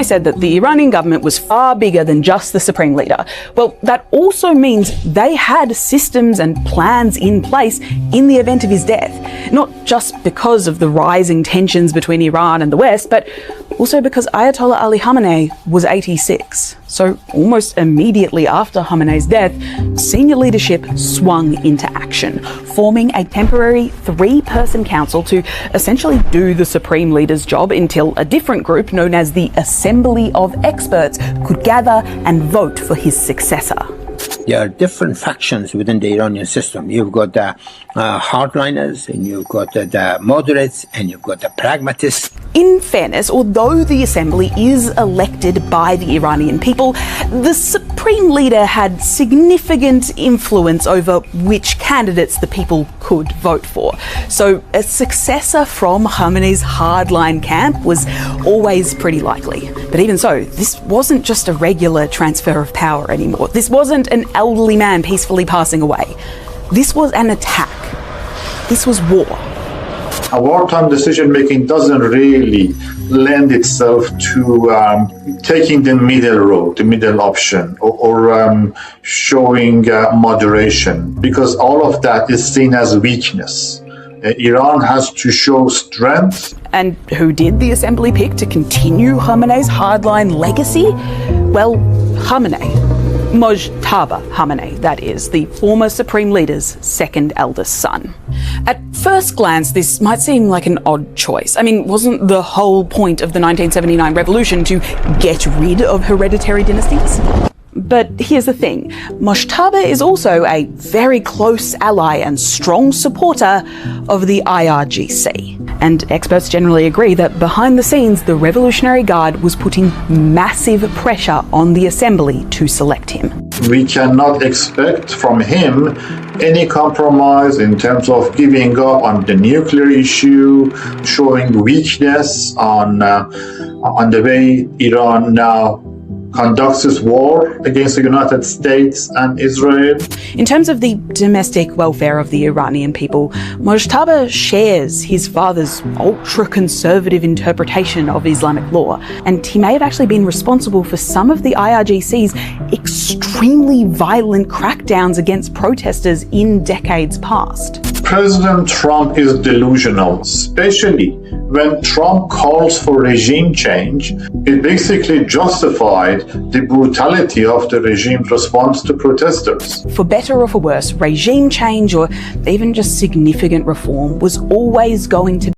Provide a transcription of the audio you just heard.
said that the Iranian government was far bigger than just the supreme leader, well, that also means they had systems and plans in place in the event of his death. Not just because of the rising tensions between Iran and the West, but also because Ayatollah Ali Khamenei was 86. So almost immediately after Khamenei's death, senior leadership swung into action, forming a temporary 3-person council to essentially do the supreme leader's job until a different group known as the Assembly of Experts could gather and vote for his successor. There are different factions within the Iranian system. You've got the hardliners, and you've got the moderates, and you've got the pragmatists. In fairness, although the assembly is elected by the Iranian people, the supreme leader had significant influence over which candidates the people could vote for. So a successor from Khamenei's hardline camp was always pretty likely. But even so, this wasn't just a regular transfer of power anymore. This wasn't an elderly man peacefully passing away. This was an attack. This was war. A wartime decision-making doesn't really lend itself to taking the middle road, the middle option, or showing moderation, because all of that is seen as weakness. Iran has to show strength. And who did the assembly pick to continue Khamenei's hardline legacy? Well, Khamenei. Mojtaba Khamenei, that is, the former supreme leader's second eldest son. At first glance, this might seem like an odd choice. I mean, wasn't the whole point of the 1979 revolution to get rid of hereditary dynasties? But here's the thing, Mojtaba is also a very close ally and strong supporter of the IRGC. And experts generally agree that behind the scenes, the Revolutionary Guard was putting massive pressure on the assembly to select him. We cannot expect from him any compromise in terms of giving up on the nuclear issue, showing weakness on the way Iran now conducts its war against the United States and Israel. In terms of the domestic welfare of the Iranian people, Mojtaba shares his father's ultra-conservative interpretation of Islamic law, and he may have actually been responsible for some of the IRGC's extremely violent crackdowns against protesters in decades past. President Trump is delusional, especially when Trump calls for regime change. It basically justified the brutality of the regime's response to protesters. For better or for worse, regime change or even just significant reform was always going to